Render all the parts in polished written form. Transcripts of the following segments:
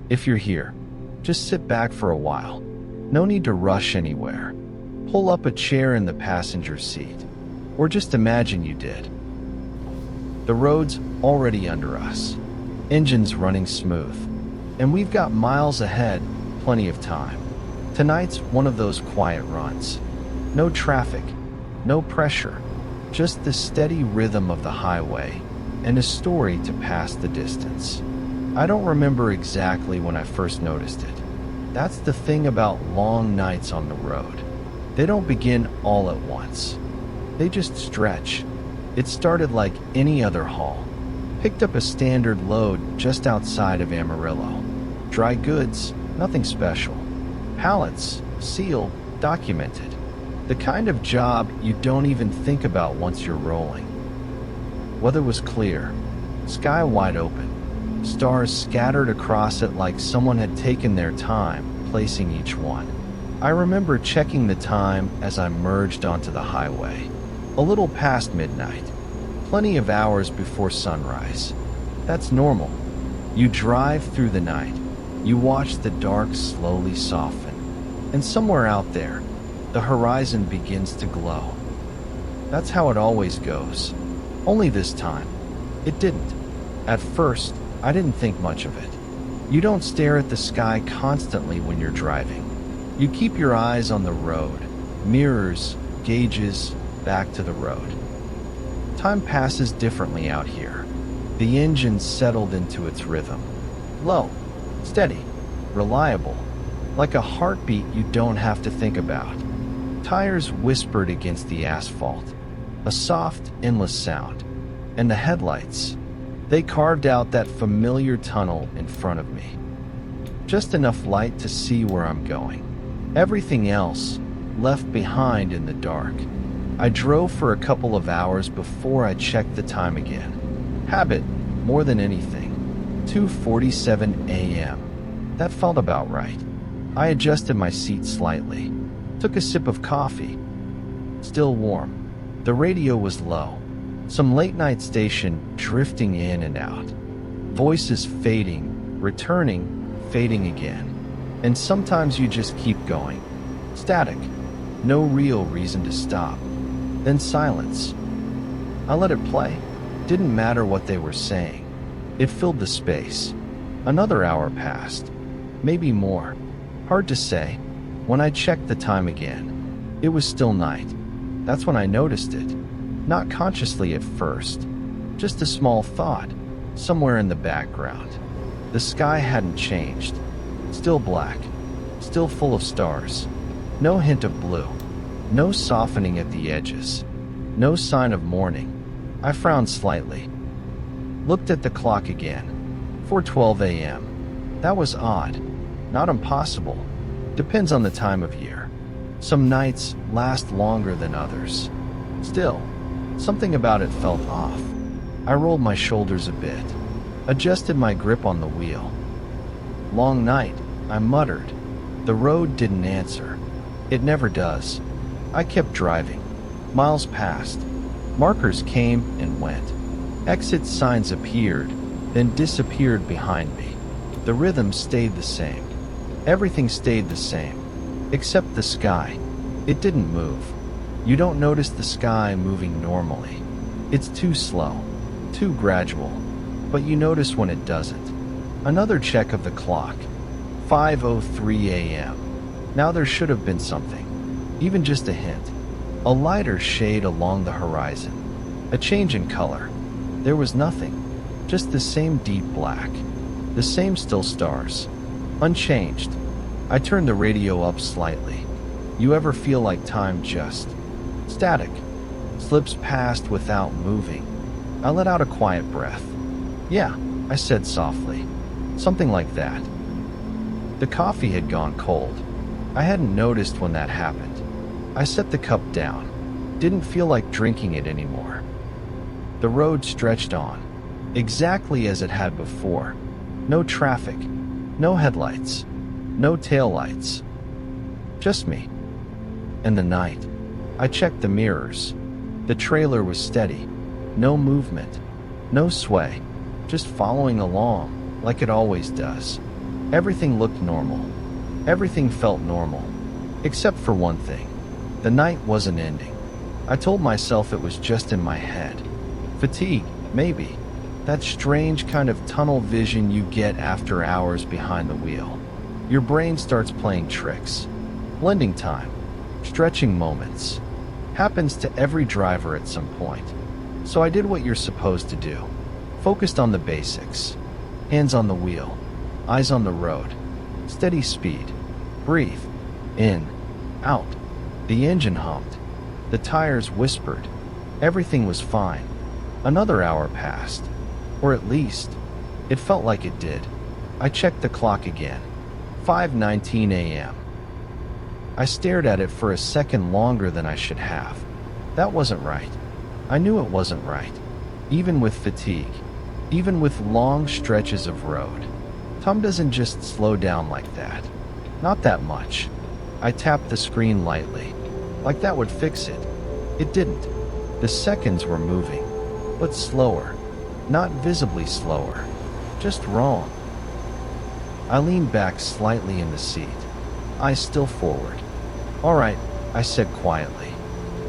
If you're here, just sit back for a while. No need to rush anywhere. Pull up a chair in the passenger seat, or just imagine you did. The road's already under us, engines running smooth, and we've got miles ahead, plenty of time. Tonight's one of those quiet runs. No traffic, no pressure, just the steady rhythm of the highway and a story to pass the distance. I don't remember exactly when I first noticed it. That's the thing about long nights on the road. They don't begin all at once. They just stretch. It started like any other haul. Picked up a standard load just outside of Amarillo. Dry goods, nothing special. Pallets, sealed, documented. The kind of job you don't even think about once you're rolling. Weather was clear, sky wide open, stars scattered across it like someone had taken their time placing each one. I remember checking the time as I merged onto the highway. A little past midnight, plenty of hours before sunrise. That's normal. You drive through the night, you watch the dark slowly soften, and somewhere out there, the horizon begins to glow. That's how it always goes. Only this time, it didn't. At first, I didn't think much of it. You don't stare at the sky constantly when you're driving. You keep your eyes on the road, mirrors, gauges, back to the road. Time passes differently out here. The engine settled into its rhythm. Low, steady, reliable, like a heartbeat you don't have to think about. Tires whispered against the asphalt, a soft, endless sound. And the headlights, they carved out that familiar tunnel in front of me. Just enough light to see where I'm going. Everything else left behind in the dark. I drove for a couple of hours before I checked the time again. Habit, more than anything. 2:47 a.m. That felt about right. I adjusted my seat slightly. Took a sip of coffee. Still warm. The radio was low. Some late-night station drifting in and out. Voices fading, returning, fading again. And sometimes you just keep going. Static. No real reason to stop. Then silence. I let it play. Didn't matter what they were saying. It filled the space. Another hour passed. Maybe more. Hard to say. When I checked the time again, it was still night. That's when I noticed it. Not consciously at first. Just a small thought, somewhere in the background. The sky hadn't changed. Still black. Still full of stars. No hint of blue. No softening at the edges. No sign of morning. I frowned slightly. Looked at the clock again. 4:12 a.m. That was odd. Not impossible. Depends on the time of year. Some nights last longer than others. Still, something about it felt off. I rolled my shoulders a bit. Adjusted my grip on the wheel. Long night, I muttered. The road didn't answer. It never does. I kept driving. Miles passed. Markers came and went. Exit signs appeared, then disappeared behind me. The rhythm stayed the same. Everything stayed the same, except the sky. It didn't move. You don't notice the sky moving normally. It's too slow, too gradual, but you notice when it doesn't. Another check of the clock. 5:03 a.m. Now there should have been something, even just a hint. A lighter shade along the horizon. A change in color. There was nothing. Just the same deep black. The same still stars. Unchanged. I turned the radio up slightly. You ever feel like time just static? Slips past without moving. I let out a quiet breath. Yeah, I said softly. Something like that. The coffee had gone cold. I hadn't noticed when that happened. I set the cup down. Didn't feel like drinking it anymore. The road stretched on, exactly as it had before. No traffic, no headlights, no taillights. Just me. And the night. I checked the mirrors. The trailer was steady. No movement, no sway, just following along like it always does. Everything looked normal. Everything felt normal. Except for one thing. The night wasn't ending. I told myself it was just in my head. Fatigue, maybe. That strange kind of tunnel vision you get after hours behind the wheel. Your brain starts playing tricks. Blending time. Stretching moments. Happens to every driver at some point. So I did what you're supposed to do. Focused on the basics. Hands on the wheel. Eyes on the road. Steady speed. Breathe. In. Out. The engine hummed. The tires whispered. Everything was fine. Another hour passed. Or at least, it felt like it did. I checked the clock again. 5:19 a.m. I stared at it for a second longer than I should have. That wasn't right. I knew it wasn't right. Even with fatigue. Even with long stretches of road. Time doesn't just slow down like that. Not that much. I tapped the screen lightly. Like that would fix it. It didn't. The seconds were moving. But slower. Not visibly slower. Just wrong. I leaned back slightly in the seat. Eyes still forward. "All right," I said quietly.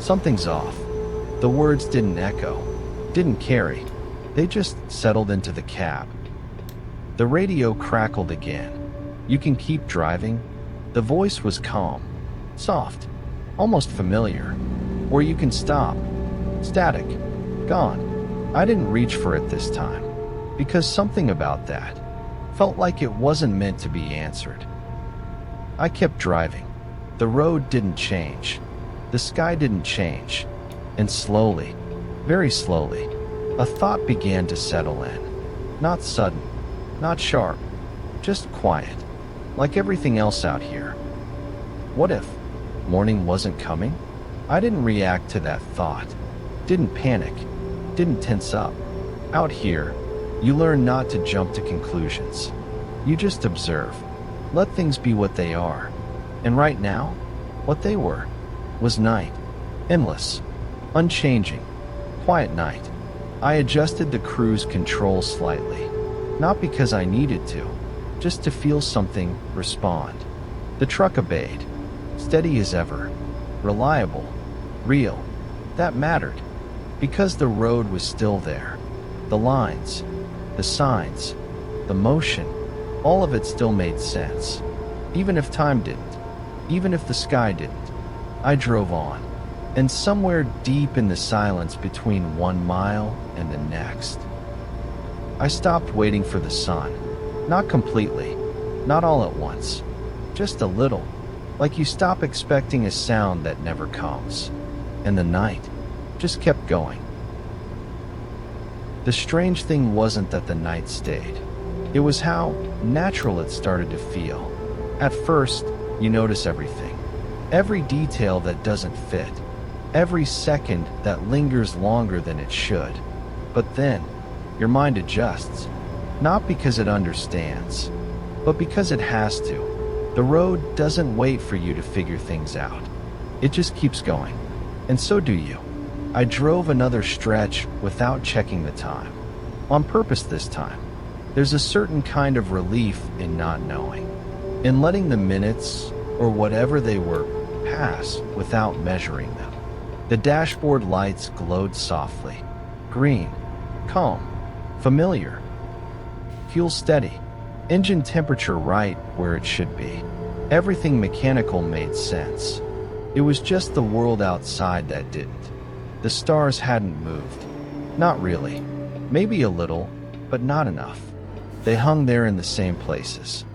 "Something's off." The words didn't echo. Didn't carry. They just settled into the cab. The radio crackled again. "You can keep driving." The voice was calm. Soft. Almost familiar. "Or you can stop." Static. Gone. I didn't reach for it this time. Because something about that felt like it wasn't meant to be answered. I kept driving. The road didn't change. The sky didn't change. And slowly, very slowly, a thought began to settle in. Not sudden, not sharp, just quiet, like everything else out here. What if morning wasn't coming? I didn't react to that thought. Didn't panic. Didn't tense up. Out here, you learn not to jump to conclusions. You just observe. Let things be what they are. And right now, what they were was night. Endless. Unchanging. Quiet night. I adjusted the cruise control slightly. Not because I needed to, just to feel something respond. The truck obeyed. Steady as ever. Reliable. Real. That mattered. Because the road was still there. The lines. The signs. The motion. All of it still made sense. Even if time didn't. Even if the sky didn't. I drove on. And somewhere deep in the silence between 1 mile and the next, I stopped waiting for the sun. Not completely. Not all at once. Just a little. Like you stop expecting a sound that never comes. And the night just kept going. The strange thing wasn't that the night stayed. It was how natural it started to feel. At first, you notice everything. Every detail that doesn't fit. Every second that lingers longer than it should. But then, your mind adjusts. Not because it understands, but because it has to. The road doesn't wait for you to figure things out. It just keeps going. And so do you. I drove another stretch without checking the time. On purpose this time. There's a certain kind of relief in not knowing. In letting the minutes, or whatever they were, pass without measuring them. The dashboard lights glowed softly. Green. Calm. Familiar. Fuel steady. Engine temperature right where it should be. Everything mechanical made sense. It was just the world outside that didn't. The stars hadn't moved. Not really. Maybe a little, but not enough. They hung there in the same places.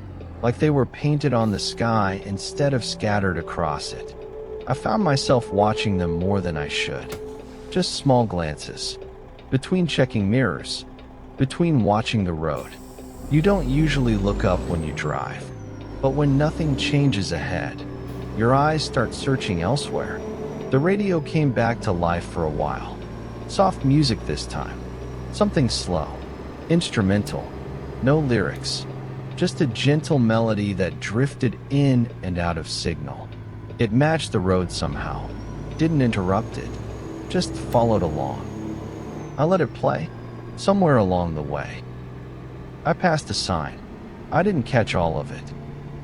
Like they were painted on the sky instead of scattered across it. I found myself watching them more than I should. Just small glances. Between checking mirrors. Between watching the road. You don't usually look up when you drive. But when nothing changes ahead, your eyes start searching elsewhere. The radio came back to life for a while. Soft music this time. Something slow. Instrumental. No lyrics. Just a gentle melody that drifted in and out of signal. It matched the road somehow. Didn't interrupt it. Just followed along. I let it play. Somewhere along the way, I passed a sign. I didn't catch all of it,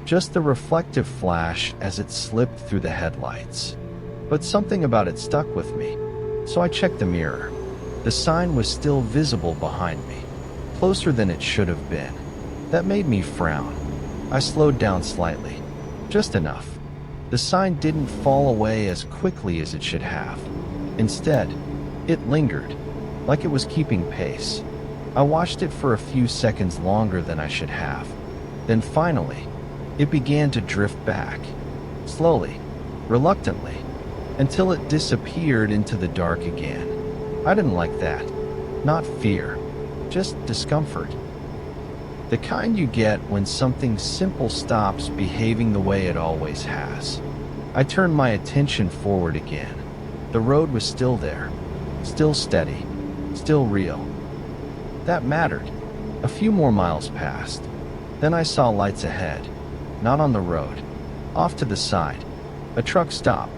just the reflective flash as it slipped through the headlights. But something about it stuck with me, so I checked the mirror. The sign was still visible behind me, closer than it should have been. That made me frown. I slowed down slightly, just enough. The sign didn't fall away as quickly as it should have. Instead, it lingered, like it was keeping pace. I watched it for a few seconds longer than I should have. Then finally, it began to drift back, slowly, reluctantly, until it disappeared into the dark again. I didn't like that. Not fear, just discomfort. The kind you get when something simple stops behaving the way it always has. I turned my attention forward again. The road was still there, still steady, still real. That mattered. A few more miles passed. Then I saw lights ahead, not on the road, off to the side. A truck stopped.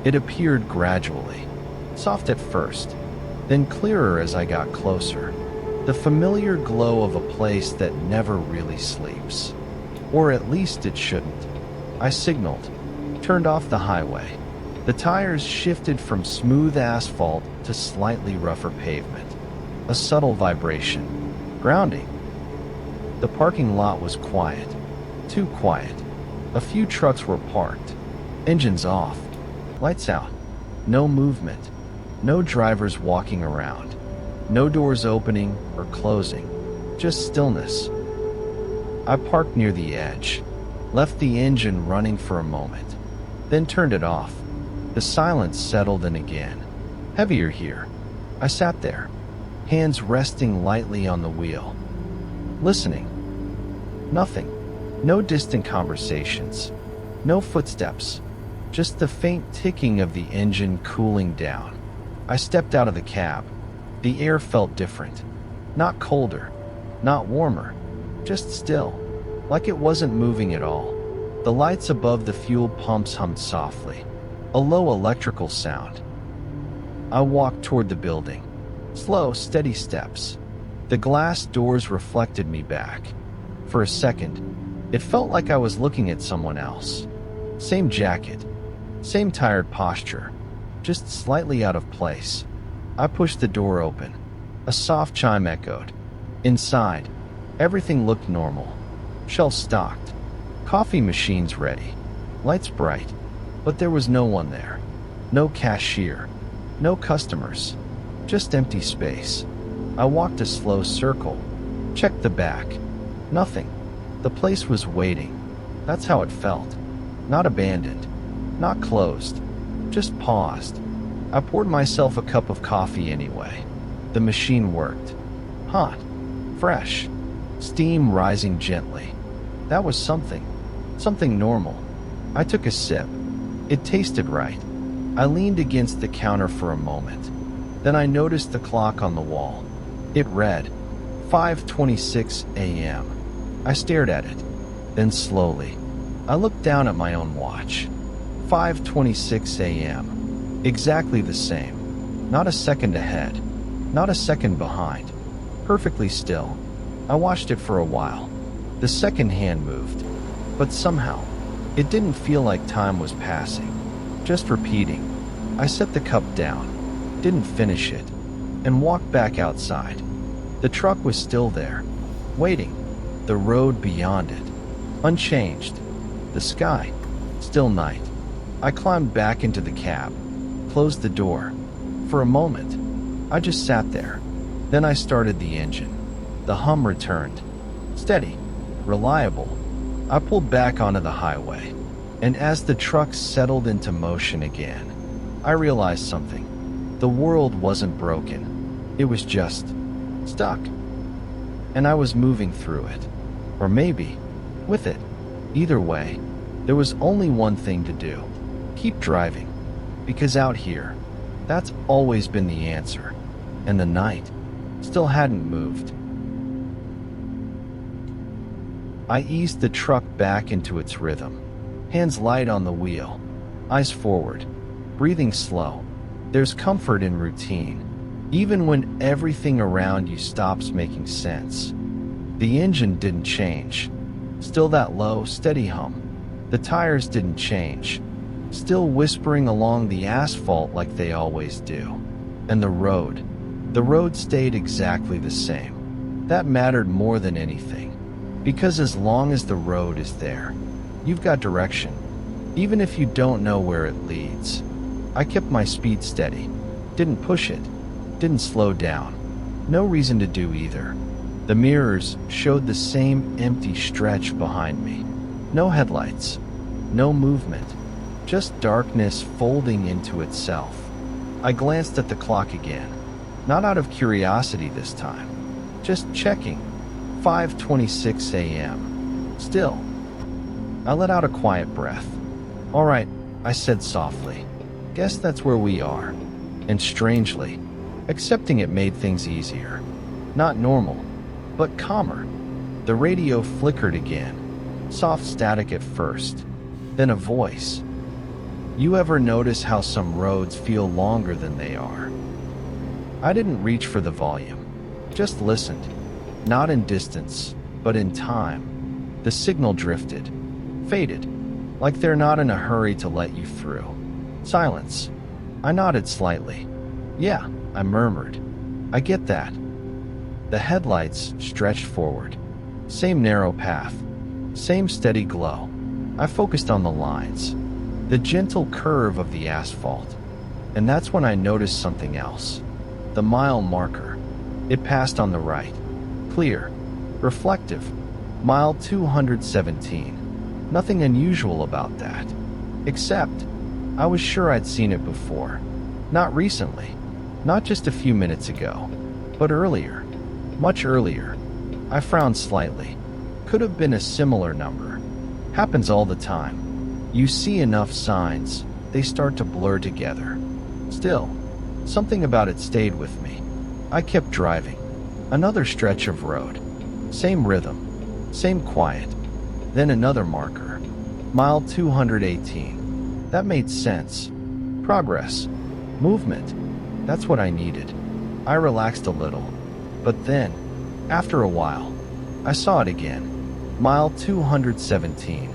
It appeared gradually, soft at first, then clearer as I got closer. The familiar glow of a place that never really sleeps. Or at least it shouldn't. I signaled, turned off the highway. The tires shifted from smooth asphalt to slightly rougher pavement. A subtle vibration. Grounding. The parking lot was quiet. Too quiet. A few trucks were parked. Engines off. Lights out. No movement. No drivers walking around. No doors opening or closing. Just stillness. I parked near the edge. Left the engine running for a moment. Then turned it off. The silence settled in again. Heavier here. I sat there, hands resting lightly on the wheel. Listening. Nothing. No distant conversations. No footsteps. Just the faint ticking of the engine cooling down. I stepped out of the cab. The air felt different. Not colder. Not warmer. Just still. Like it wasn't moving at all. The lights above the fuel pumps hummed softly. A low electrical sound. I walked toward the building. Slow, steady steps. The glass doors reflected me back. For a second, it felt like I was looking at someone else. Same jacket. Same tired posture. Just slightly out of place. I pushed the door open. A soft chime echoed. Inside, everything looked normal. Shelves stocked. Coffee machines ready. Lights bright. But there was no one there. No cashier. No customers. Just empty space. I walked a slow circle. Checked the back. Nothing. The place was waiting. That's how it felt. Not abandoned. Not closed. Just paused. I poured myself a cup of coffee anyway. The machine worked. Hot. Fresh. Steam rising gently. That was something. Something normal. I took a sip. It tasted right. I leaned against the counter for a moment. Then I noticed the clock on the wall. It read 5:26 a.m. I stared at it. Then slowly, I looked down at my own watch. 5:26 a.m. Exactly the same. Not a second ahead. Not a second behind. Perfectly still. I watched it for a while. The second hand moved. But somehow, it didn't feel like time was passing. Just repeating. I set the cup down. Didn't finish it. And walked back outside. The truck was still there. Waiting. The road beyond it. Unchanged. The sky. Still night. I climbed back into the cab. Closed the door. For a moment, I just sat there. Then I started the engine. The hum returned. Steady. Reliable. I pulled back onto the highway. And as the truck settled into motion again, I realized something. The world wasn't broken. It was just stuck. And I was moving through it. Or maybe with it. Either way, there was only one thing to do. Keep driving. Because out here, that's always been the answer. And the night still hadn't moved. I eased the truck back into its rhythm. Hands light on the wheel. Eyes forward. Breathing slow. There's comfort in routine. Even when everything around you stops making sense. The engine didn't change. Still that low, steady hum. The tires didn't change, still whispering along the asphalt like they always do. And the road stayed exactly the same. That mattered more than anything, because as long as the road is there, you've got direction, even if you don't know where it leads. I kept my speed steady, didn't push it, didn't slow down. No reason to do either. The mirrors showed the same empty stretch behind me. No headlights, no movement, just darkness folding into itself. I glanced at the clock again, not out of curiosity this time, just checking. 5:26 a.m. Still. I let out a quiet breath. "All right," I said softly. "Guess that's where we are." And strangely, accepting it made things easier. Not normal, but calmer. The radio flickered again, soft static at first, then a voice. "You ever notice how some roads feel longer than they are?" I didn't reach for the volume, just listened. Not in distance, but in time. The signal drifted, faded, like they're not in a hurry to let you through. Silence. I nodded slightly. "Yeah," I murmured. "I get that." The headlights stretched forward. Same narrow path, same steady glow. I focused on the lines, the gentle curve of the asphalt. And that's when I noticed something else. The mile marker. It passed on the right. Clear, reflective. Mile 217. Nothing unusual about that. Except, I was sure I'd seen it before. Not recently. Not just a few minutes ago. But earlier. Much earlier. I frowned slightly. Could have been a similar number. Happens all the time. You see enough signs, they start to blur together. Still, something about it stayed with me. I kept driving. Another stretch of road. Same rhythm. Same quiet. Then another marker. Mile 218. That made sense. Progress. Movement. That's what I needed. I relaxed a little. But then, after a while, I saw it again. Mile 217.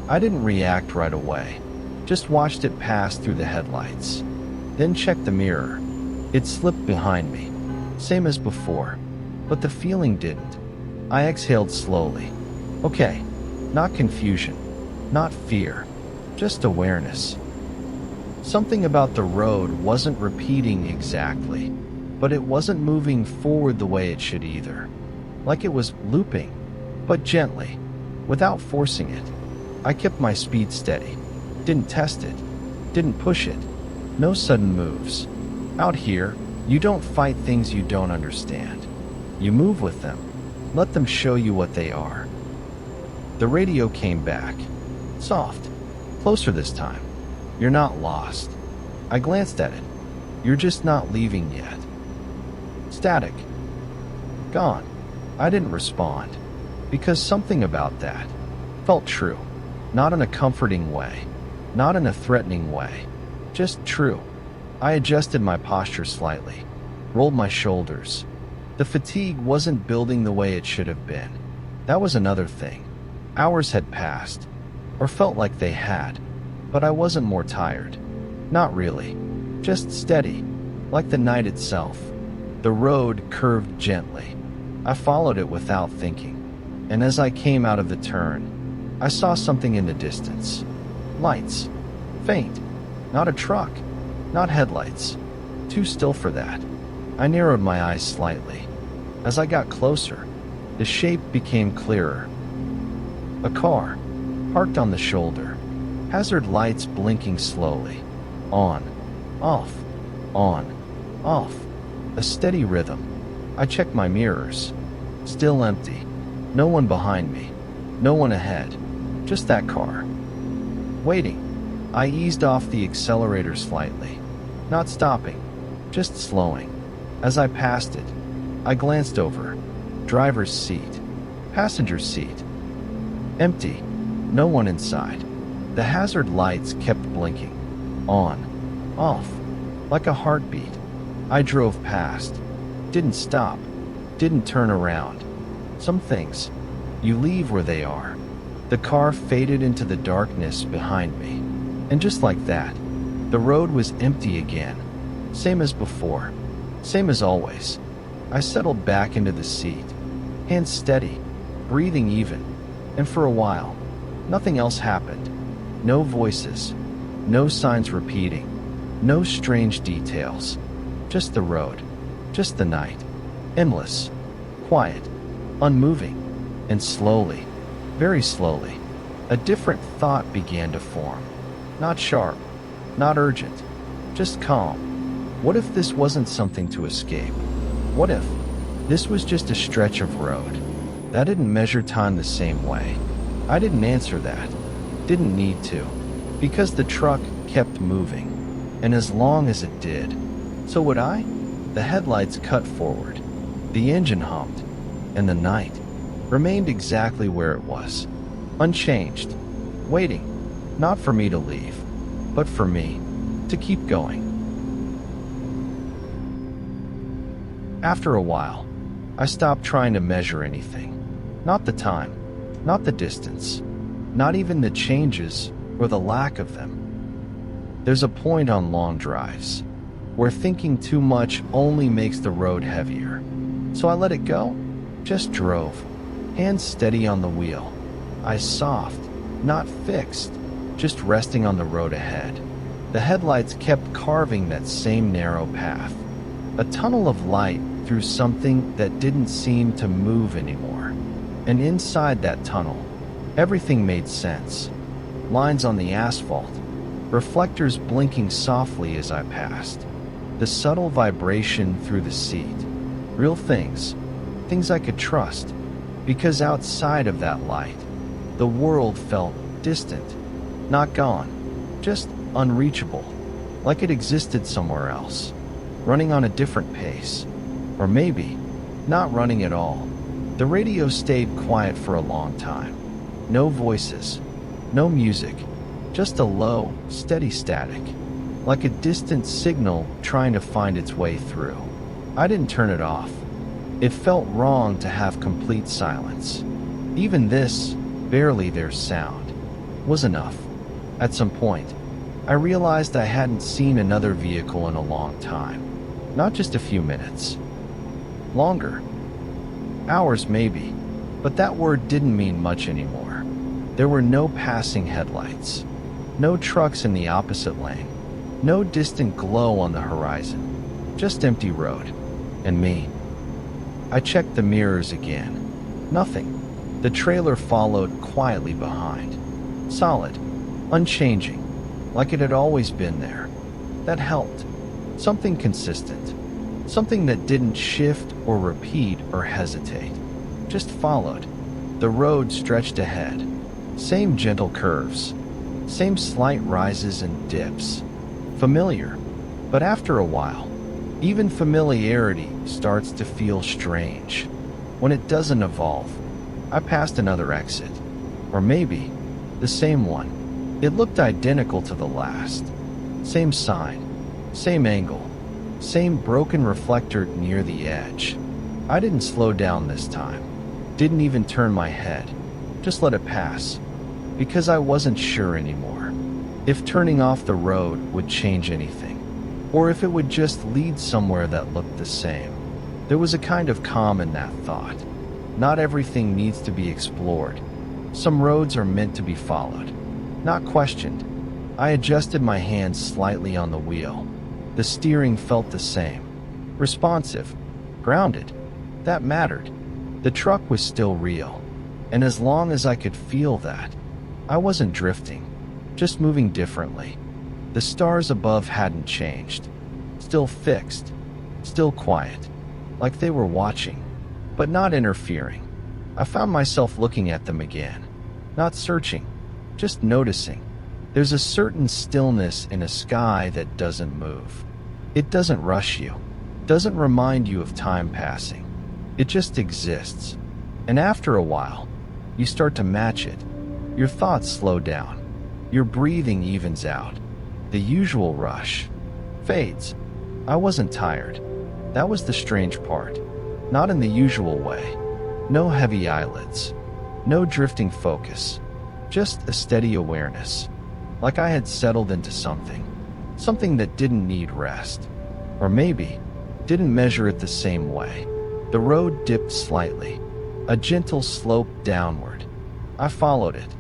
I didn't react right away. Just watched it pass through the headlights. Then checked the mirror. It slipped behind me. Same as before. But the feeling didn't. I exhaled slowly. Okay. Not confusion. Not fear. Just awareness. Something about the road wasn't repeating exactly, but it wasn't moving forward the way it should either. Like it was looping, but gently, without forcing it. I kept my speed steady. Didn't test it. Didn't push it. No sudden moves. Out here, you don't fight things you don't understand. You move with them. Let them show you what they are. The radio came back. Soft. Closer this time. "You're not lost." I glanced at it. "You're just not leaving yet." Static. Gone. I didn't respond, because something about that felt true. Not in a comforting way. Not in a threatening way. Just true. I adjusted my posture slightly. Rolled my shoulders. The fatigue wasn't building the way it should have been. That was another thing. Hours had passed, or felt like they had, but I wasn't more tired. Not really. Just steady, like the night itself. The road curved gently. I followed it without thinking, and as I came out of the turn, I saw something in the distance. Lights. Faint. Not a truck. Not headlights. Too still for that. I narrowed my eyes slightly. As I got closer, the shape became clearer. A car, parked on the shoulder. Hazard lights blinking slowly. On. Off. On. Off. A steady rhythm. I checked my mirrors. Still empty. No one behind me. No one ahead. Just that car. Waiting. I eased off the accelerator slightly. Not stopping. Just slowing. As I passed it, I glanced over. Driver's seat. Passenger seat. Empty. No one inside. The hazard lights kept blinking. On. Off. Like a heartbeat. I drove past. Didn't stop. Didn't turn around. Some things, you leave where they are. The car faded into the darkness behind me, and just like that, the road was empty again. Same as before, same as always. I settled back into the seat, hands steady, breathing even, and for a while, nothing else happened. No voices, no signs repeating, no strange details. Just the road, just the night. Endless, quiet, unmoving, and slowly, very slowly, a different thought began to form. Not sharp, not urgent, just calm. What if this wasn't something to escape? What if this was just a stretch of road that didn't measure time the same way? I didn't answer that, didn't need to, because the truck kept moving, and as long as it did, so would I. The headlights cut forward, the engine hummed, and the night remained exactly where it was, unchanged, waiting, not for me to leave, but for me to keep going. After a while, I stopped trying to measure anything. Not the time, not the distance, not even the changes or the lack of them. There's a point on long drives where thinking too much only makes the road heavier. So I let it go, just drove, hands steady on the wheel, eyes soft, not fixed, just resting on the road ahead. The headlights kept carving that same narrow path, a tunnel of light through something that didn't seem to move anymore. And inside that tunnel, everything made sense. Lines on the asphalt, reflectors blinking softly as I passed, the subtle vibration through the seat. Real things, things I could trust, because outside of that light, the world felt distant, not gone, just unreachable, like it existed somewhere else, running on a different pace, or maybe not running at all. The radio stayed quiet for a long time. No voices, no music, just a low, steady static, like a distant signal trying to find its way through. I didn't turn it off. It felt wrong to have complete silence. Even this, barely there's sound, was enough. At some point, I realized I hadn't seen another vehicle in a long time. Not just a few minutes. Longer. Hours maybe, but that word didn't mean much anymore. There were no passing headlights, no trucks in the opposite lane, no distant glow on the horizon, just empty road, and me. I checked the mirrors again. Nothing. The trailer followed quietly behind. Solid, unchanging, like it had always been there. That helped. Something consistent. Something that didn't shift or repeat or hesitate. Just followed. The road stretched ahead. Same gentle curves. Same slight rises and dips. Familiar. But after a while, even familiarity starts to feel strange. When it doesn't evolve. I passed another exit. Or maybe the same one. It looked identical to the last. Same sign. Same angle. Same broken reflector near the edge. I didn't slow down this time. Didn't even turn my head. Just let it pass. Because I wasn't sure anymore. If turning off the road would change anything. Or if it would just lead somewhere that looked the same. There was a kind of calm in that thought. Not everything needs to be explored. Some roads are meant to be followed, not questioned. I adjusted my hands slightly on the wheel. The steering felt the same. Responsive. Grounded. That mattered. The truck was still real. And as long as I could feel that, I wasn't drifting, just moving differently. The stars above hadn't changed. Still fixed. Still quiet. Like they were watching, but not interfering. I found myself looking at them again. Not searching, just noticing. There's a certain stillness in a sky that doesn't move. It doesn't rush you, doesn't remind you of time passing. It just exists. And after a while, you start to match it. Your thoughts slow down. Your breathing evens out. The usual rush fades. I wasn't tired. That was the strange part. Not in the usual way. No heavy eyelids. No drifting focus. Just a steady awareness, like I had settled into something that didn't need rest. Or maybe didn't measure it the same way. The road dipped slightly, a gentle slope downward. I followed it,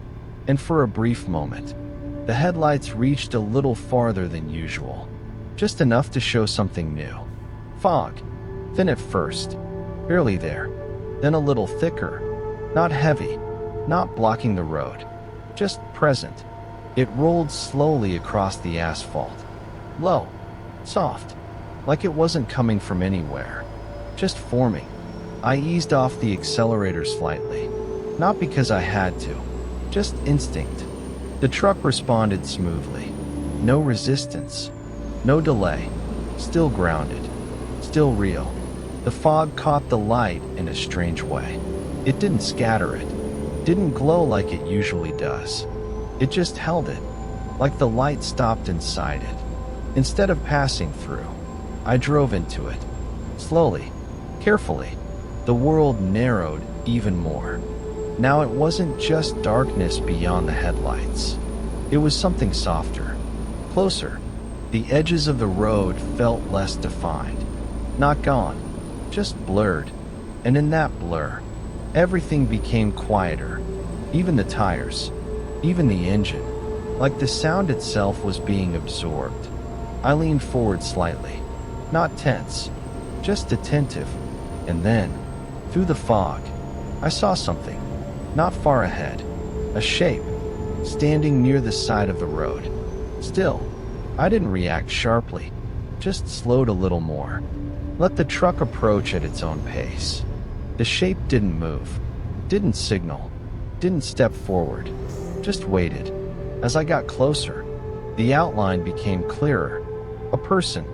and for a brief moment, the headlights reached a little farther than usual, just enough to show something new. Fog, thin at first, barely there, then a little thicker, not heavy, not blocking the road, just present. It rolled slowly across the asphalt, low, soft, like it wasn't coming from anywhere, just forming. I eased off the accelerator slightly, not because I had to, just instinct. The truck responded smoothly. No resistance, no delay, still grounded, still real. The fog caught the light in a strange way. It didn't scatter it, didn't glow like it usually does. It just held it, like the light stopped inside it. Instead of passing through, I drove into it. Slowly, carefully, the world narrowed even more. Now it wasn't just darkness beyond the headlights. It was something softer, closer. The edges of the road felt less defined. Not gone, just blurred. And in that blur, everything became quieter. Even the tires, even the engine, like the sound itself was being absorbed. I leaned forward slightly, not tense, just attentive. And then, through the fog, I saw something, not far ahead, a shape, standing near the side of the road. Still, I didn't react sharply, just slowed a little more. Let the truck approach at its own pace. The shape didn't move, didn't signal, didn't step forward, just waited. As I got closer, the outline became clearer. A person,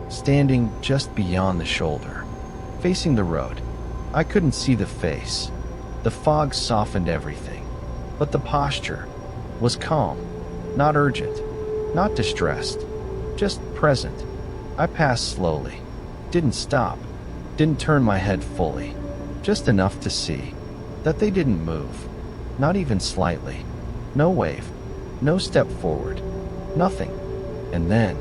standing just beyond the shoulder, facing the road. I couldn't see the face. The fog softened everything, but the posture was calm, not urgent, not distressed, just present. I passed slowly, didn't stop, didn't turn my head fully, just enough to see that they didn't move, not even slightly. No wave, no step forward, nothing. And then,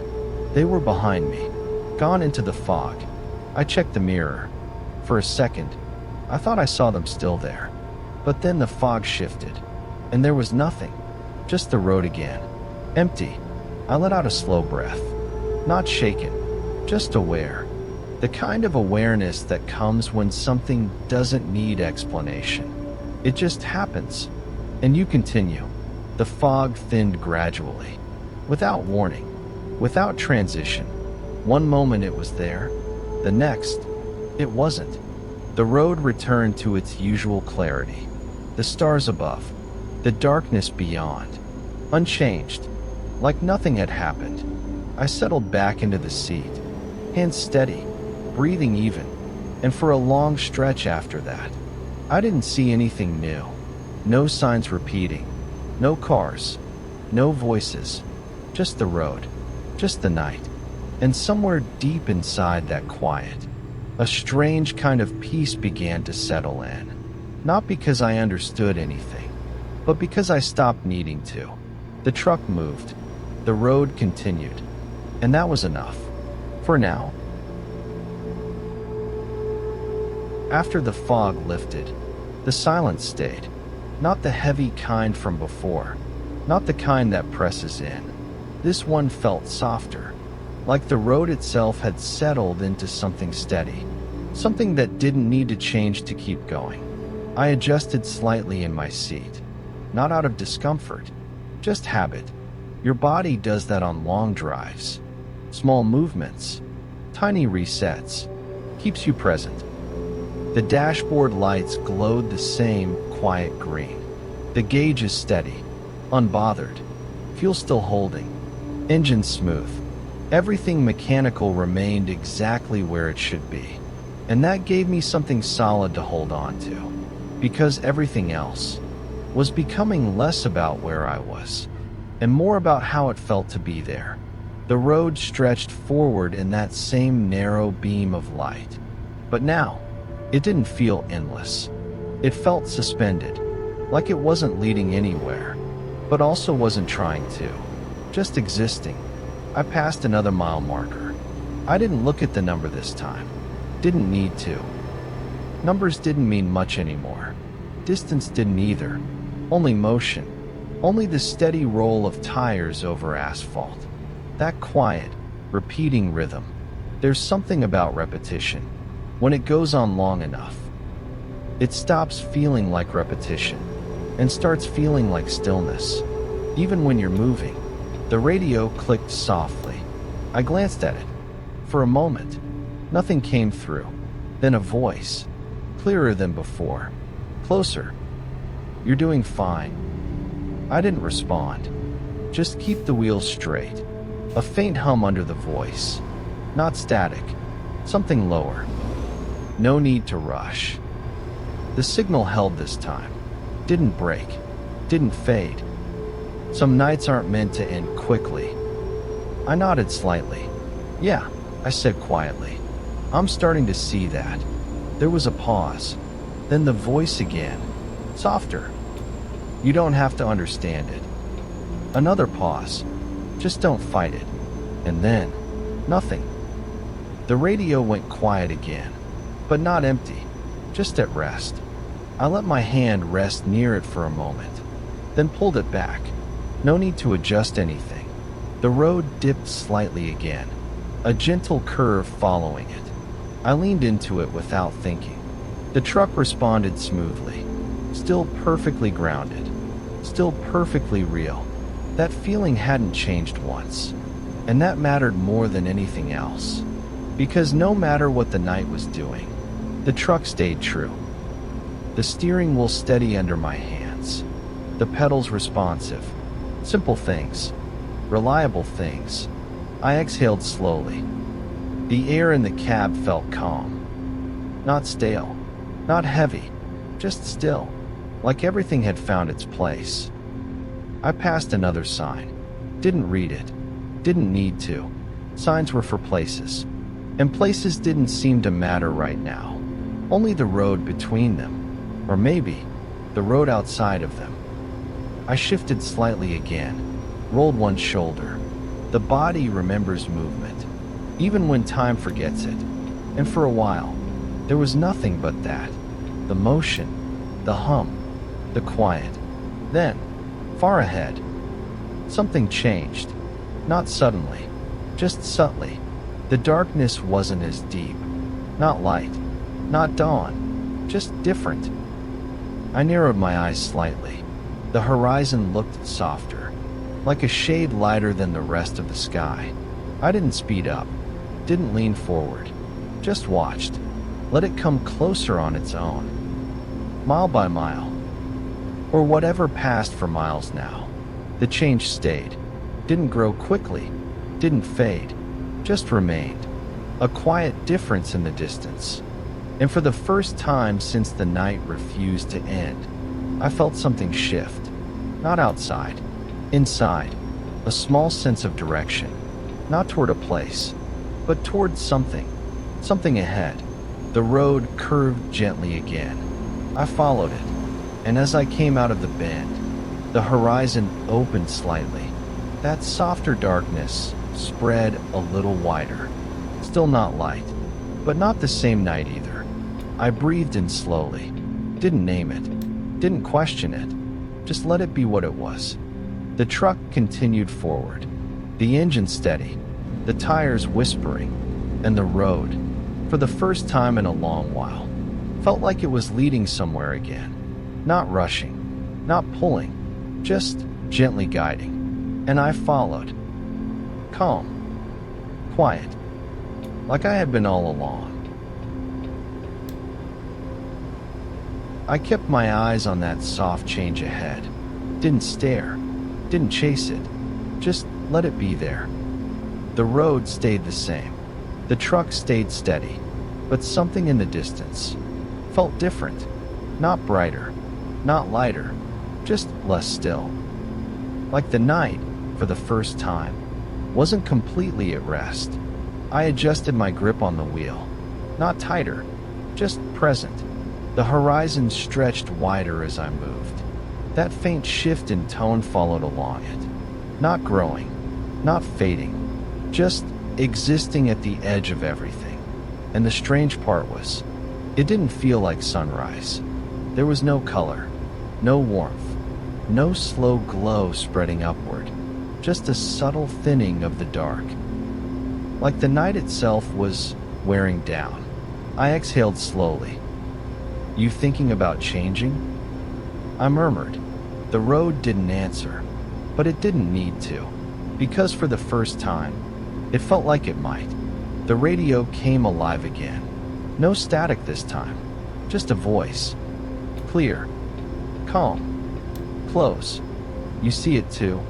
they were behind me, gone into the fog. I checked the mirror. For a second, I thought I saw them still there. But then the fog shifted, and there was nothing, just the road again, empty. I let out a slow breath, not shaken, just aware. The kind of awareness that comes when something doesn't need explanation. It just happens, and you continue. The fog thinned gradually, without warning, without transition. One moment it was there, the next, it wasn't. The road returned to its usual clarity. The stars above, the darkness beyond, unchanged, like nothing had happened. I settled back into the seat, hands steady, breathing even, and for a long stretch after that, I didn't see anything new. No signs repeating, no cars, no voices, just the road, just the night, and somewhere deep inside that quiet, a strange kind of peace began to settle in. Not because I understood anything, but because I stopped needing to. The truck moved, the road continued, and that was enough. For now. After the fog lifted, the silence stayed. Not the heavy kind from before, not the kind that presses in. This one felt softer, like the road itself had settled into something steady, something that didn't need to change to keep going. I adjusted slightly in my seat, not out of discomfort, just habit. Your body does that on long drives. Small movements, tiny resets, keeps you present. The dashboard lights glowed the same quiet green. The gauge is steady, unbothered, fuel still holding, engine smooth. Everything mechanical remained exactly where it should be. And that gave me something solid to hold on to. Because everything else was becoming less about where I was, and more about how it felt to be there. The road stretched forward in that same narrow beam of light. But now, it didn't feel endless. It felt suspended, like it wasn't leading anywhere, but also wasn't trying to. Just existing. I passed another mile marker. I didn't look at the number this time. Didn't need to. Numbers didn't mean much anymore. Distance didn't either. Only motion. Only the steady roll of tires over asphalt. That quiet, repeating rhythm. There's something about repetition. When it goes on long enough, it stops feeling like repetition and starts feeling like stillness. Even when you're moving. The radio clicked softly. I glanced at it. For a moment, nothing came through. Then a voice, clearer than before. Closer. "You're doing fine." I didn't respond. "Just keep the wheels straight." A faint hum under the voice. Not static. Something lower. "No need to rush." The signal held this time. Didn't break. Didn't fade. Some nights aren't meant to end quickly. I nodded slightly. "Yeah," I said quietly. "I'm starting to see that." There was a pause. Then the voice again. Softer. "You don't have to understand it." Another pause. "Just don't fight it." And then, nothing. The radio went quiet again, but not empty, just at rest. I let my hand rest near it for a moment, then pulled it back. No need to adjust anything. The road dipped slightly again, a gentle curve following it. I leaned into it without thinking. The truck responded smoothly, still perfectly grounded, still perfectly real. That feeling hadn't changed once, and that mattered more than anything else. Because no matter what the night was doing, the truck stayed true. The steering wheel steady under my hands, the pedals responsive. Simple things, reliable things. I exhaled slowly. The air in the cab felt calm. Not stale, not heavy, just still, like everything had found its place. I passed another sign. Didn't read it. Didn't need to. Signs were for places. And places didn't seem to matter right now. Only the road between them. Or maybe the road outside of them. I shifted slightly again, rolled one shoulder. The body remembers movement, even when time forgets it. And for a while, there was nothing but that. The motion, the hum, the quiet. Then, far ahead, something changed. Not suddenly, just subtly. The darkness wasn't as deep. Not light, not dawn, just different. I narrowed my eyes slightly. The horizon looked softer, like a shade lighter than the rest of the sky. I didn't speed up, didn't lean forward, just watched. Let it come closer on its own. Mile by mile, or whatever passed for miles now. The change stayed. Didn't grow quickly, didn't fade, just remained. A quiet difference in the distance. And for the first time since the night refused to end, I felt something shift. Not outside, inside. A small sense of direction. Not toward a place, but toward something. Something ahead. The road curved gently again. I followed it, and as I came out of the bend, the horizon opened slightly. That softer darkness spread a little wider. Still not light, but not the same night either. I breathed in slowly. Didn't name it. Didn't question it. Just let it be what it was. The truck continued forward. The engine steady. The tires whispering. And the road, for the first time in a long while, felt like it was leading somewhere again. Not rushing. Not pulling. Just gently guiding. And I followed. Calm. Quiet. Like I had been all along. I kept my eyes on that soft change ahead. Didn't stare. Didn't chase it. Just let it be there. The road stayed the same. The truck stayed steady. But something in the distance felt different. Not brighter. Not lighter. Just less still. Like the night, for the first time, wasn't completely at rest. I adjusted my grip on the wheel. Not tighter. Just present. The horizon stretched wider as I moved. That faint shift in tone followed along it. Not growing, not fading, just existing at the edge of everything. And the strange part was, it didn't feel like sunrise. There was no color, no warmth, no slow glow spreading upward, just a subtle thinning of the dark. Like the night itself was wearing down. I exhaled slowly. "You thinking about changing?" I murmured. The road didn't answer, but it didn't need to, because for the first time, it felt like it might. The radio came alive again. No static this time, just a voice. Clear, calm, close. "You see it too?"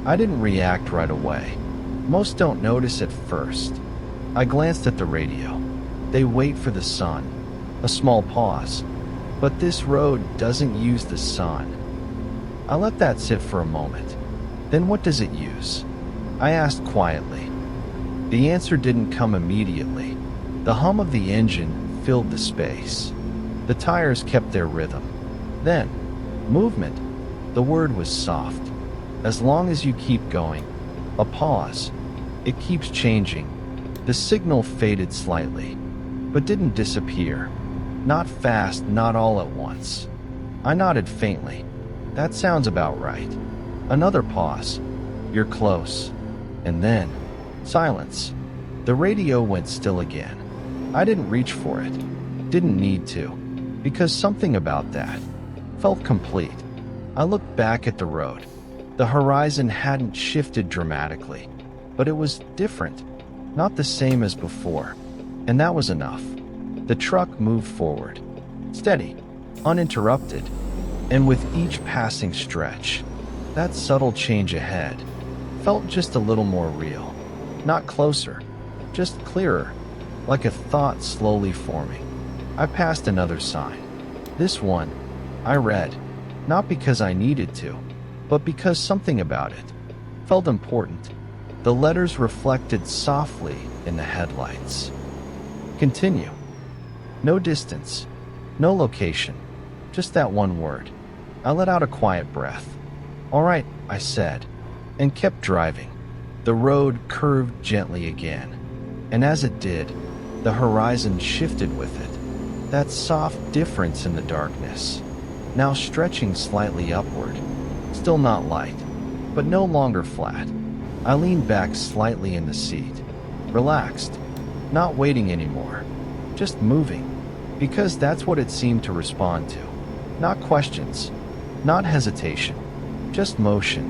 I didn't react right away. Most don't notice at first. I glanced at the radio. They wait for the sun. A small pause. But this road doesn't use the sun. I let that sit for a moment. Then what does it use? I asked quietly. The answer didn't come immediately. The hum of the engine filled the space. The tires kept their rhythm. Then, movement. The word was soft. As long as you keep going. A pause. It keeps changing. The signal faded slightly, but didn't disappear. Not fast, not all at once. I nodded faintly. That sounds about right. Another pause. "You're close." And then, silence. The radio went still again. I didn't reach for it. Didn't need to. Because something about that felt complete. I looked back at the road. The horizon hadn't shifted dramatically, but it was different. Not the same as before. And that was enough. The truck moved forward. Steady, uninterrupted. And with each passing stretch, that subtle change ahead felt just a little more real. Not closer, just clearer, like a thought slowly forming. I passed another sign. This one, I read, not because I needed to, but because something about it felt important. The letters reflected softly in the headlights. Continue. No distance, no location, just that one word. I let out a quiet breath. "All right," I said, and kept driving. The road curved gently again, and as it did, the horizon shifted with it. That soft difference in the darkness, now stretching slightly upward, still not light, but no longer flat. I leaned back slightly in the seat, relaxed, not waiting anymore, just moving, because that's what it seemed to respond to. Not questions, not hesitation, just motion.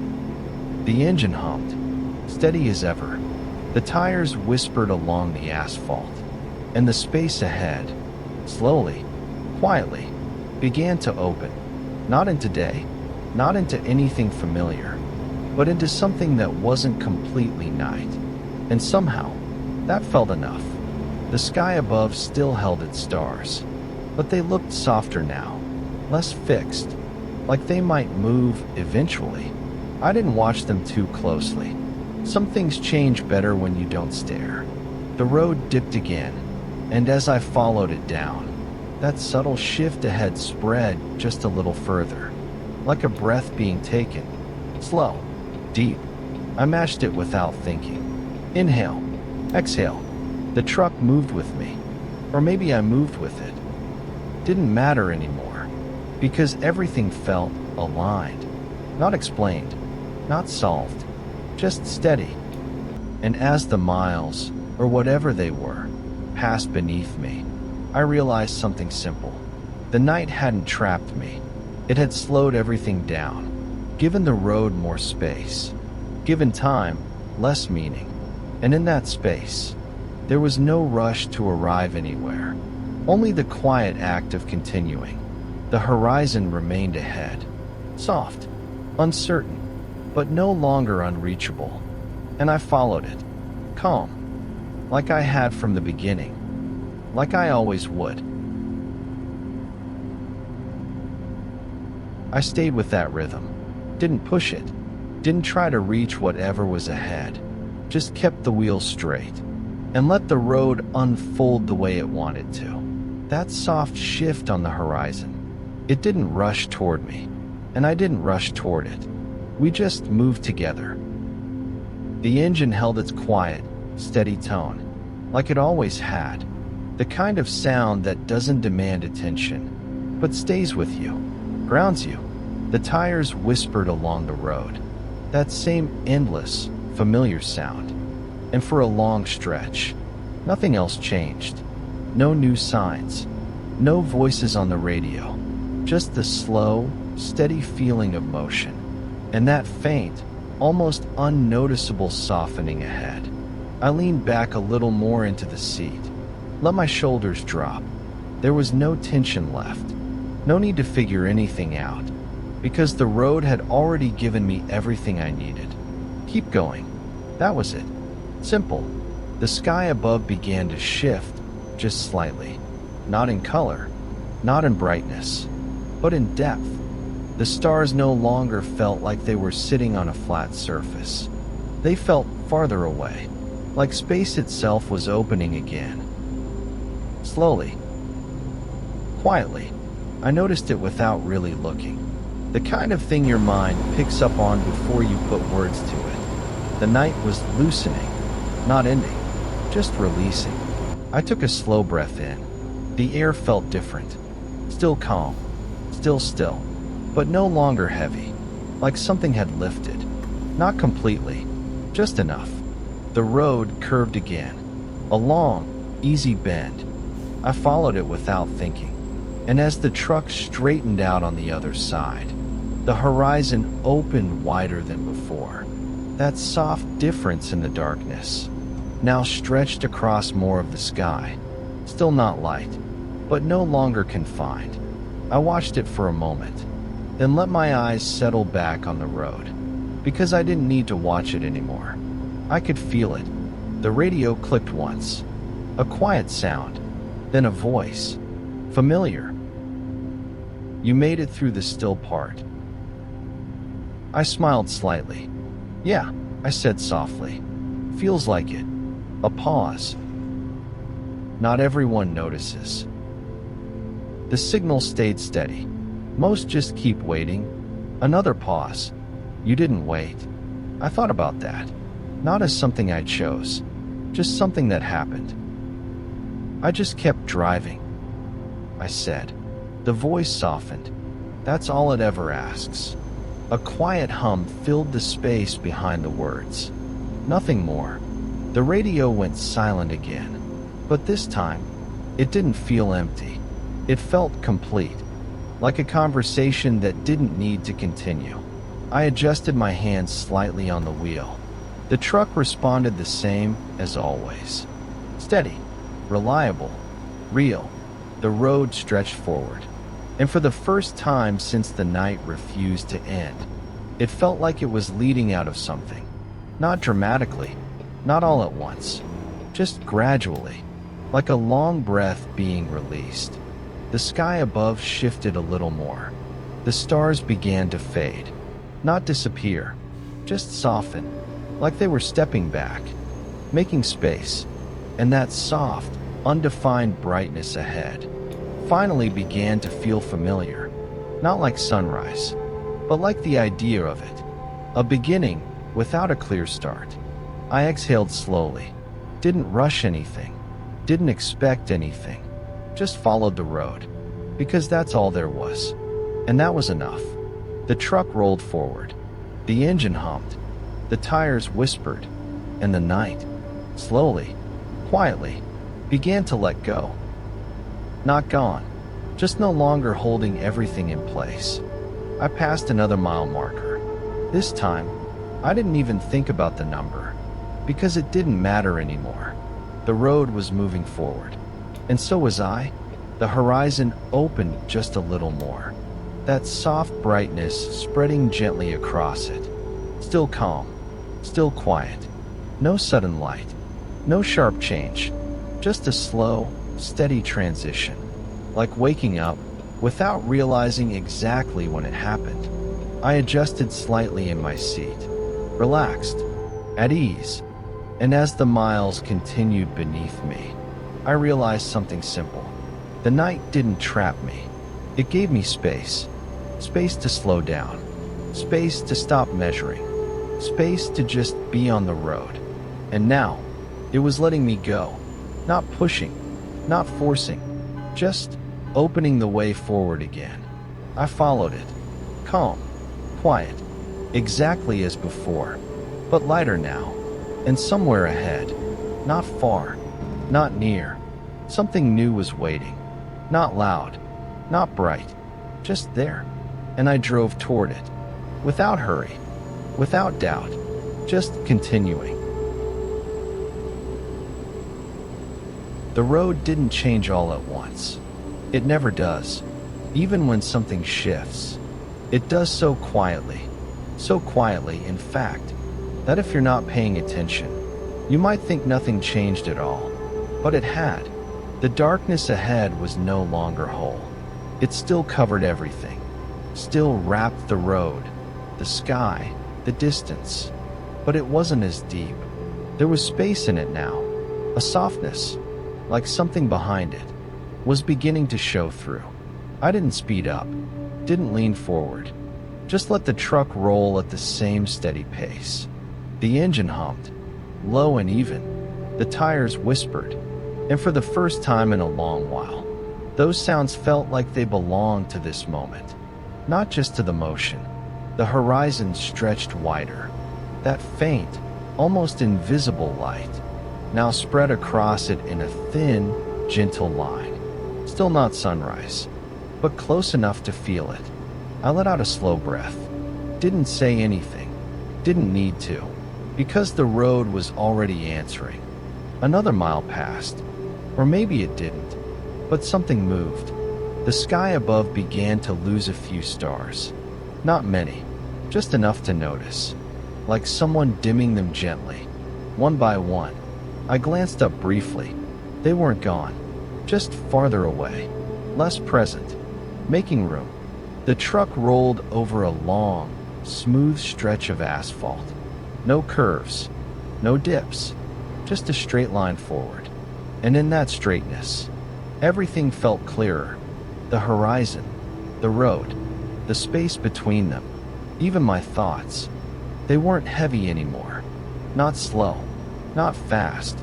The engine hummed, steady as ever. The tires whispered along the asphalt, and the space ahead, slowly, quietly, began to open. Not into day, not into anything familiar, but into something that wasn't completely night. And somehow, that felt enough. The sky above still held its stars, but they looked softer now, less fixed, like they might move eventually. I didn't watch them too closely. Some things change better when you don't stare. The road dipped again, and as I followed it down, that subtle shift ahead spread just a little further, like a breath being taken. Slow, deep. I matched it without thinking. Inhale, exhale. The truck moved with me, or maybe I moved with it. Didn't matter anymore, because everything felt aligned, not explained, not solved, just steady. And as the miles, or whatever they were, passed beneath me, I realized something simple. The night hadn't trapped me. It had slowed everything down, given the road more space, given time less meaning. And in that space, there was no rush to arrive anywhere, only the quiet act of continuing. The horizon remained ahead, soft, uncertain, but no longer unreachable. And I followed it, calm, like I had from the beginning, like I always would. I stayed with that rhythm, didn't push it, didn't try to reach whatever was ahead, just kept the wheels straight, and let the road unfold the way it wanted to. That soft shift on the horizon, it didn't rush toward me, and I didn't rush toward it. We just moved together. The engine held its quiet, steady tone, like it always had. The kind of sound that doesn't demand attention, but stays with you, grounds you. The tires whispered along the road, that same endless, familiar sound. And for a long stretch, nothing else changed. No new signs, no voices on the radio, just the slow, steady feeling of motion, and that faint, almost unnoticeable softening ahead. I leaned back a little more into the seat, let my shoulders drop. There was no tension left, no need to figure anything out, because the road had already given me everything I needed. Keep going. That was it. Simple. The sky above began to shift, just slightly. Not in color, not in brightness, but in depth. The stars no longer felt like they were sitting on a flat surface. They felt farther away, like space itself was opening again. Slowly, quietly, I noticed it without really looking. The kind of thing your mind picks up on before you put words to it. The night was loosening, not ending, just releasing. I took a slow breath in. The air felt different. Still calm, still still, but no longer heavy, like something had lifted. Not completely, just enough. The road curved again, a long, easy bend. I followed it without thinking, and as the truck straightened out on the other side, the horizon opened wider than before. That soft difference in the darkness now stretched across more of the sky, still not light, but no longer confined. I watched it for a moment, then let my eyes settle back on the road, because I didn't need to watch it anymore. I could feel it. The radio clicked once, a quiet sound, then a voice, familiar. You made it through the still part. I smiled slightly. Yeah, I said softly. Feels like it. A pause. Not everyone notices. The signal stayed steady. Most just keep waiting. Another pause. You didn't wait. I thought about that. Not as something I chose, just something that happened. I just kept driving, I said. The voice softened. That's all it ever asks. A quiet hum filled the space behind the words. Nothing more. The radio went silent again, but this time, it didn't feel empty. It felt complete, like a conversation that didn't need to continue. I adjusted my hands slightly on the wheel. The truck responded the same as always. Steady, reliable, real. The road stretched forward, and for the first time since the night refused to end, it felt like it was leading out of something. Not dramatically, not all at once, just gradually, like a long breath being released. The sky above shifted a little more. The stars began to fade, not disappear, just soften, like they were stepping back, making space, and that soft, undefined brightness ahead finally began to feel familiar, not like sunrise, but like the idea of it, a beginning without a clear start. I exhaled slowly, didn't rush anything, didn't expect anything, just followed the road, because that's all there was, and that was enough. The truck rolled forward, the engine hummed, the tires whispered, and the night, slowly, quietly, began to let go. Not gone, just no longer holding everything in place. I passed another mile marker. This time, I didn't even think about the number, because it didn't matter anymore. The road was moving forward, and so was I. The horizon opened just a little more, that soft brightness spreading gently across it. Still calm, still quiet, no sudden light, no sharp change, just a slow, steady transition, like waking up without realizing exactly when it happened. I adjusted slightly in my seat, relaxed, at ease, and as the miles continued beneath me, I realized something simple. The night didn't trap me. It gave me space. Space to slow down. Space to stop measuring. Space to just be on the road. And now, it was letting me go. Not pushing, not forcing, just opening the way forward again. I followed it. Calm, quiet, exactly as before, but lighter now. And somewhere ahead, not far, not near, something new was waiting. Not loud, not bright, just there. And I drove toward it, without hurry, without doubt, just continuing. The road didn't change all at once. It never does. Even when something shifts, it does so quietly, in fact, that if you're not paying attention, you might think nothing changed at all. But it had. The darkness ahead was no longer whole. It still covered everything, still wrapped the road, the sky, the distance. But it wasn't as deep. There was space in it now, a softness, like something behind it, was beginning to show through. I didn't speed up, didn't lean forward, just let the truck roll at the same steady pace. The engine hummed, low and even. The tires whispered, and for the first time in a long while, those sounds felt like they belonged to this moment, not just to the motion. The horizon stretched wider. That faint, almost invisible light now spread across it in a thin, gentle line. Still not sunrise, but close enough to feel it. I let out a slow breath. Didn't say anything. Didn't need to, because the road was already answering. Another mile passed, or maybe it didn't, but something moved. The sky above began to lose a few stars. Not many, just enough to notice, like someone dimming them gently, one by one. I glanced up briefly. They weren't gone, just farther away, less present, making room. The truck rolled over a long, smooth stretch of asphalt. No curves, no dips, just a straight line forward. And in that straightness, everything felt clearer. The horizon, the road, the space between them, even my thoughts. They weren't heavy anymore. Not slow, not fast,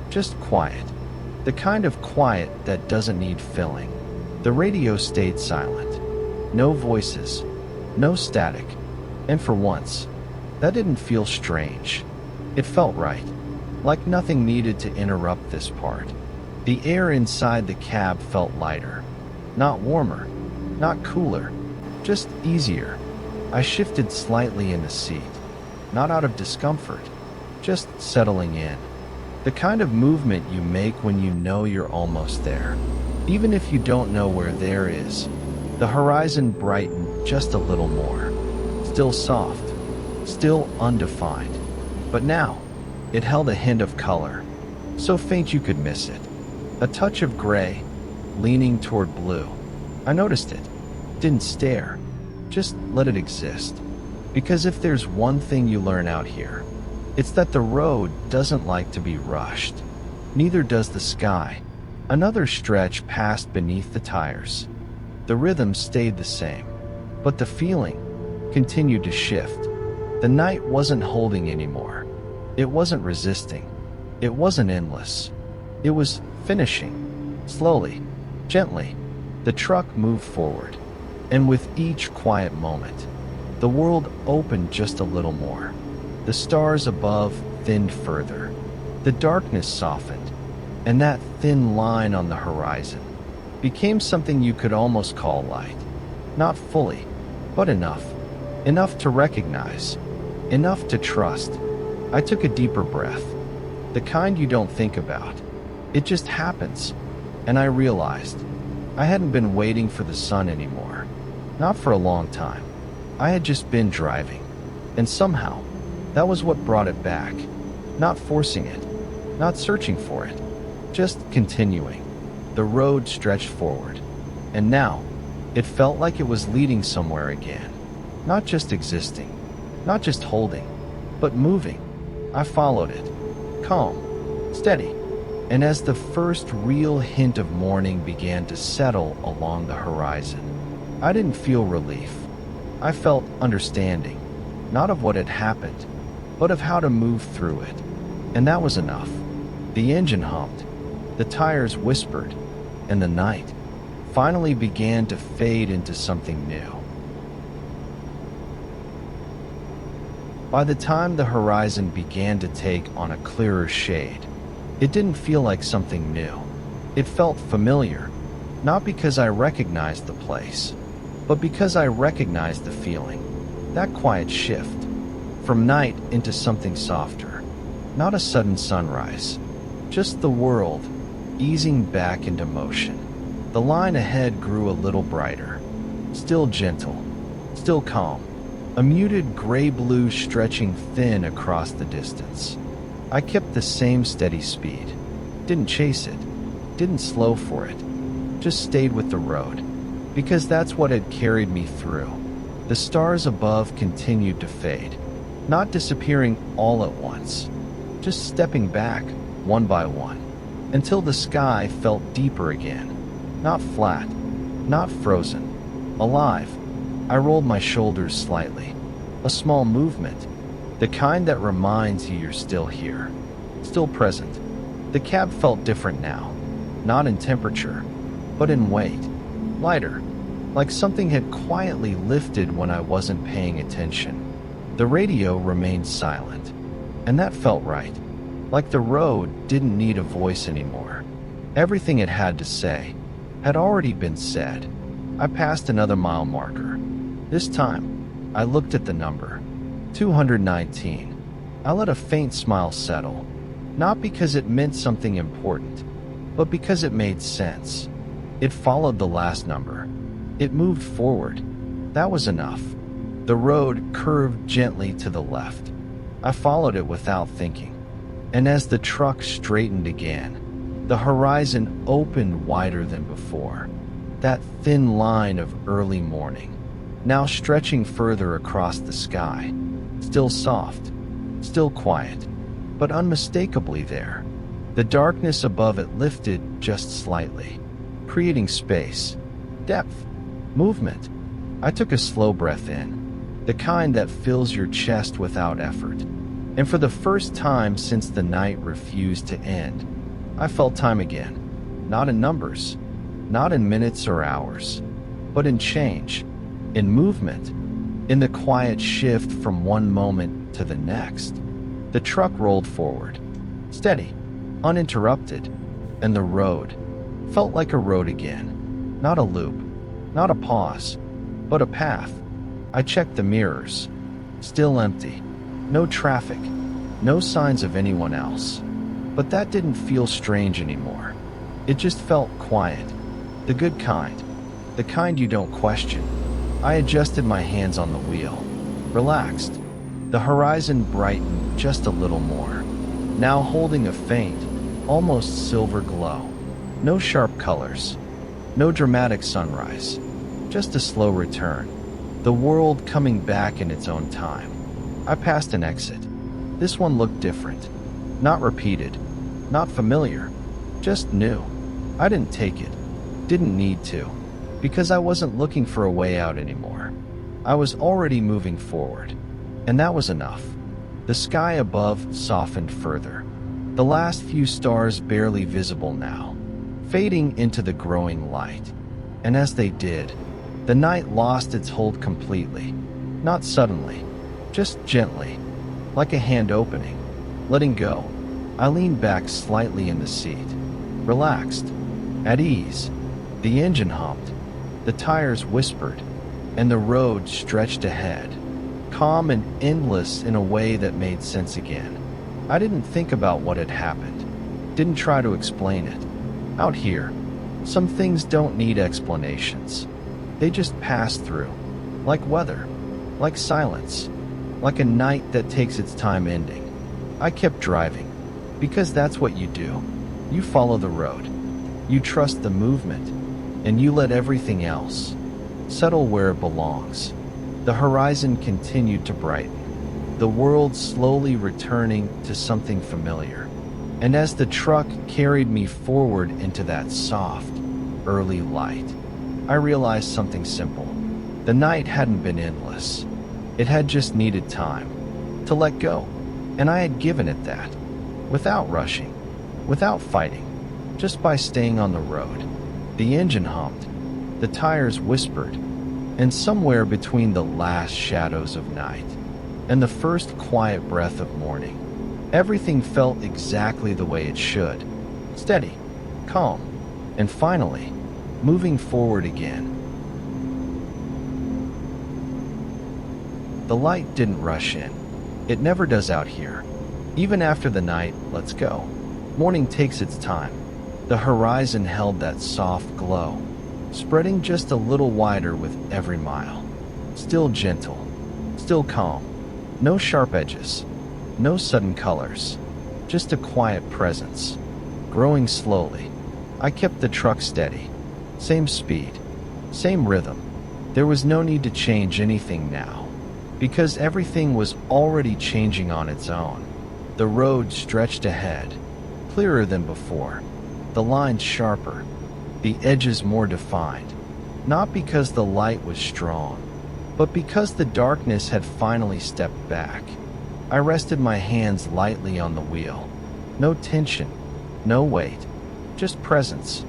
just quiet. The kind of quiet that doesn't need filling. The radio stayed silent. No voices, no static. And for once, that didn't feel strange. It felt right, like nothing needed to interrupt this part. The air inside the cab felt lighter. Not warmer, not cooler, just easier. I shifted slightly in the seat, not out of discomfort, just settling in. The kind of movement you make when you know you're almost there, even if you don't know where there is. The horizon brightened just a little more. Still soft, still undefined. But now, it held a hint of color, so faint you could miss it. A touch of gray, leaning toward blue. I noticed it, didn't stare, just let it exist. Because if there's one thing you learn out here, it's that the road doesn't like to be rushed. Neither does the sky. Another stretch passed beneath the tires. The rhythm stayed the same, but the feeling continued to shift. The night wasn't holding anymore. It wasn't resisting. It wasn't endless. It was finishing. Slowly, gently, the truck moved forward. And with each quiet moment, the world opened just a little more. The stars above thinned further. The darkness softened, and that thin line on the horizon became something you could almost call light. Not fully, but enough. Enough to recognize. Enough to trust. I took a deeper breath. The kind you don't think about. It just happens. And I realized I hadn't been waiting for the sun anymore. Not for a long time. I had just been driving. And somehow, that was what brought it back. Not forcing it. Not searching for it. Just continuing. The road stretched forward. And now, it felt like it was leading somewhere again. Not just existing. Not just holding. But moving. I followed it. Calm. Steady. And as the first real hint of morning began to settle along the horizon, I didn't feel relief. I felt understanding, not of what had happened, but of how to move through it. And that was enough. The engine hummed, the tires whispered, and the night finally began to fade into something new. By the time the horizon began to take on a clearer shade, it didn't feel like something new. It felt familiar, not because I recognized the place, but because I recognized the feeling. That quiet shift, from night into something softer. Not a sudden sunrise, just the world easing back into motion. The line ahead grew a little brighter, still gentle, still calm, a muted gray-blue stretching thin across the distance. I kept the same steady speed, didn't chase it, didn't slow for it, just stayed with the road, because that's what had carried me through. The stars above continued to fade, not disappearing all at once, just stepping back one by one, until the sky felt deeper again, not flat, not frozen, alive. I rolled my shoulders slightly, a small movement, the kind that reminds you you're still here, still present. The cab felt different now, not in temperature, but in weight, lighter, like something had quietly lifted when I wasn't paying attention. The radio remained silent, and that felt right, like the road didn't need a voice anymore. Everything it had to say had already been said. I passed another mile marker. This time, I looked at the number, 219. I let a faint smile settle, not because it meant something important, but because it made sense. It followed the last number. It moved forward. That was enough. The road curved gently to the left. I followed it without thinking. And as the truck straightened again, the horizon opened wider than before. That thin line of early morning, now stretching further across the sky, still soft, still quiet, but unmistakably there. The darkness above it lifted just slightly, creating space, depth, movement. I took a slow breath in, the kind that fills your chest without effort. And for the first time since the night refused to end, I felt time again, not in numbers, not in minutes or hours, but in change, in movement, in the quiet shift from one moment to the next. The truck rolled forward, steady, uninterrupted, and the road felt like a road again, not a loop, not a pause, but a path. I checked the mirrors, still empty, no traffic, no signs of anyone else. But that didn't feel strange anymore. It just felt quiet, the good kind, the kind you don't question. I adjusted my hands on the wheel, relaxed. The horizon brightened just a little more, now holding a faint, almost silver glow. No sharp colors, no dramatic sunrise, just a slow return, the world coming back in its own time. I passed an exit. This one looked different, not repeated, not familiar, just new. I didn't take it, didn't need to, because I wasn't looking for a way out anymore. I was already moving forward, and that was enough. The sky above softened further, the last few stars barely visible now, fading into the growing light. And as they did, the night lost its hold completely, not suddenly, just gently, like a hand opening, letting go. I leaned back slightly in the seat, relaxed, at ease. The engine hummed, the tires whispered, and the road stretched ahead, calm and endless in a way that made sense again. I didn't think about what had happened, didn't try to explain it. Out here, some things don't need explanations. They just pass through, like weather, like silence, like a night that takes its time ending. I kept driving, because that's what you do. You follow the road, you trust the movement, and you let everything else settle where it belongs. The horizon continued to brighten, the world slowly returning to something familiar. And as the truck carried me forward into that soft, early light, I realized something simple. The night hadn't been endless. It had just needed time to let go, and I had given it that, without rushing, without fighting, just by staying on the road. The engine hummed, the tires whispered, and somewhere between the last shadows of night and the first quiet breath of morning, everything felt exactly the way it should. Steady, calm, and finally, moving forward again. The light didn't rush in. It never does out here. Even after the night lets go, morning takes its time. The horizon held that soft glow, spreading just a little wider with every mile. Still gentle, still calm. No sharp edges, no sudden colors, just a quiet presence, growing slowly. I kept the truck steady. Same speed, same rhythm. There was no need to change anything now, because everything was already changing on its own. The road stretched ahead, clearer than before, the lines sharper, the edges more defined, not because the light was strong, but because the darkness had finally stepped back. I rested my hands lightly on the wheel. No tension, no weight, just presence.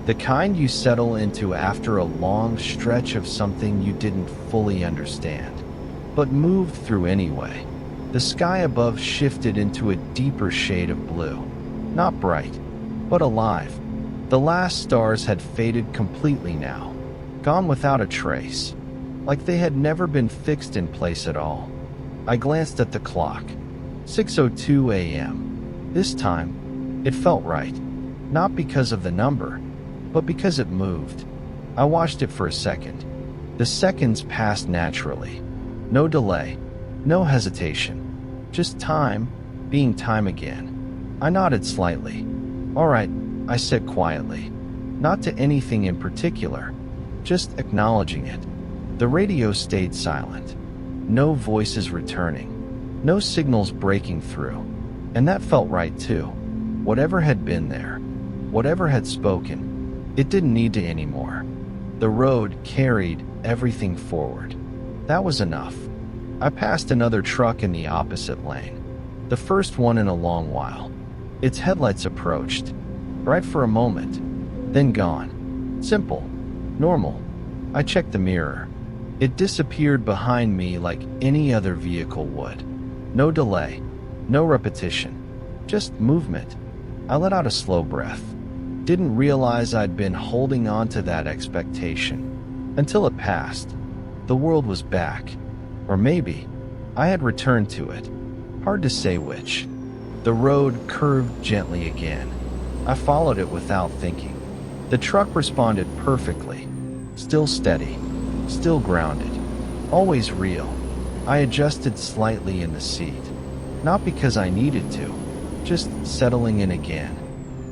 The kind you settle into after a long stretch of something you didn't fully understand, but moved through anyway. The sky above shifted into a deeper shade of blue. Not bright, but alive. The last stars had faded completely now, gone without a trace, like they had never been fixed in place at all. I glanced at the clock. 6:02 a.m. This time, it felt right. Not because of the number, but because it moved. I watched it for a second. The seconds passed naturally. No delay, no hesitation. Just time, being time again. I nodded slightly. "All right," I said quietly. Not to anything in particular, just acknowledging it. The radio stayed silent. No voices returning. No signals breaking through. And that felt right too. Whatever had been there, whatever had spoken, it didn't need to anymore. The road carried everything forward. That was enough. I passed another truck in the opposite lane. The first one in a long while. Its headlights approached, bright for a moment, then gone. Simple, normal. I checked the mirror. It disappeared behind me like any other vehicle would. No delay, no repetition, just movement. I let out a slow breath. Didn't realize I'd been holding on to that expectation until it passed. The world was back. Or maybe I had returned to it. Hard to say which. The road curved gently again. I followed it without thinking. The truck responded perfectly. Still steady, still grounded, always real. I adjusted slightly in the seat. Not because I needed to, just settling in again.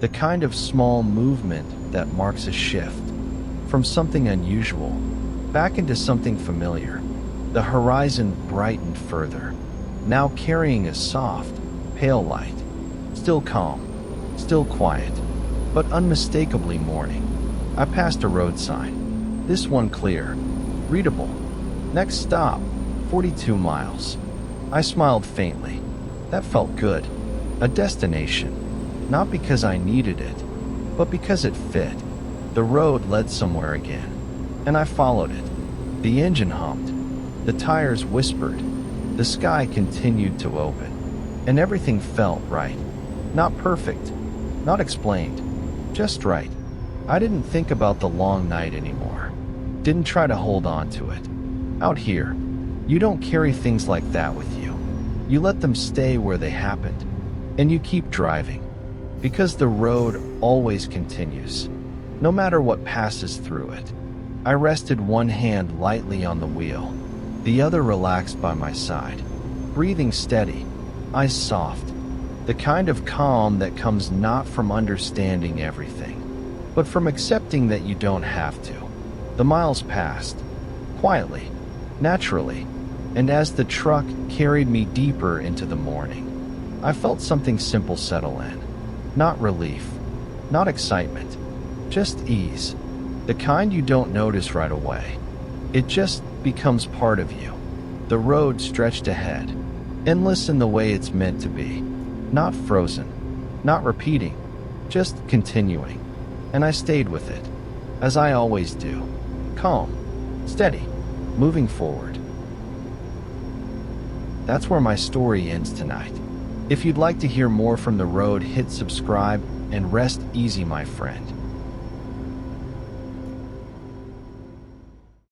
The kind of small movement that marks a shift from something unusual back into something familiar. The horizon brightened further, now carrying a soft, pale light. Still calm, still quiet, but unmistakably morning. I passed a road sign. This one clear, readable. Next stop, 42 miles. I smiled faintly. That felt good. A destination. Not because I needed it, but because it fit. The road led somewhere again, and I followed it. The engine hummed. The tires whispered. The sky continued to open, and everything felt right. Not perfect, not explained, just right. I didn't think about the long night anymore. Didn't try to hold on to it. Out here, you don't carry things like that with you. You let them stay where they happened, and you keep driving, because the road always continues, no matter what passes through it. I rested one hand lightly on the wheel, the other relaxed by my side, breathing steady, eyes soft, the kind of calm that comes not from understanding everything, but from accepting that you don't have to. The miles passed, quietly, naturally, and as the truck carried me deeper into the morning, I felt something simple settle in. Not relief, not excitement, just ease. The kind you don't notice right away. It just becomes part of you. The road stretched ahead, endless in the way it's meant to be. Not frozen, not repeating, just continuing. And I stayed with it, as I always do. Calm, steady, moving forward. That's where my story ends tonight. If you'd like to hear more from the road, hit subscribe and rest easy, my friend.